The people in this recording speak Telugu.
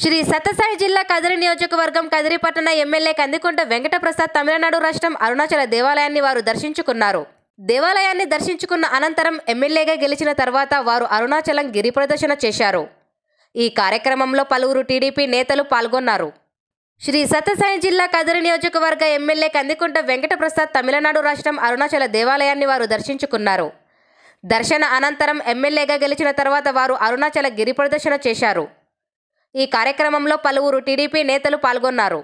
శ్రీ సత్యసాయి జిల్లా కదిరి నియోజకవర్గం కదిరి పట్టణ ఎమ్మెల్యే కందికుంట వెంకటప్రసాద్ తమిళనాడు రాష్ట్రం అరుణాచల దేవాలయాన్ని వారు దర్శించుకున్నారు. దేవాలయాన్ని దర్శించుకున్న అనంతరం ఎమ్మెల్యేగా గెలిచిన తర్వాత వారు అరుణాచలం గిరి ప్రదర్శన చేశారు. ఈ కార్యక్రమంలో పలువురు టీడీపీ నేతలు పాల్గొన్నారు. శ్రీ సత్యసాయి జిల్లా కదిరి నియోజకవర్గ ఎమ్మెల్యే కందికుంట వెంకటప్రసాద్ తమిళనాడు రాష్ట్రం అరుణాచల దేవాలయాన్ని వారు దర్శించుకున్నారు. దర్శన అనంతరం ఎమ్మెల్యేగా గెలిచిన తర్వాత వారు అరుణాచల గిరి ప్రదర్శన చేశారు. ఈ కార్యక్రమంలో పలువురు టీడీపీ నేతలు పాల్గొన్నారు.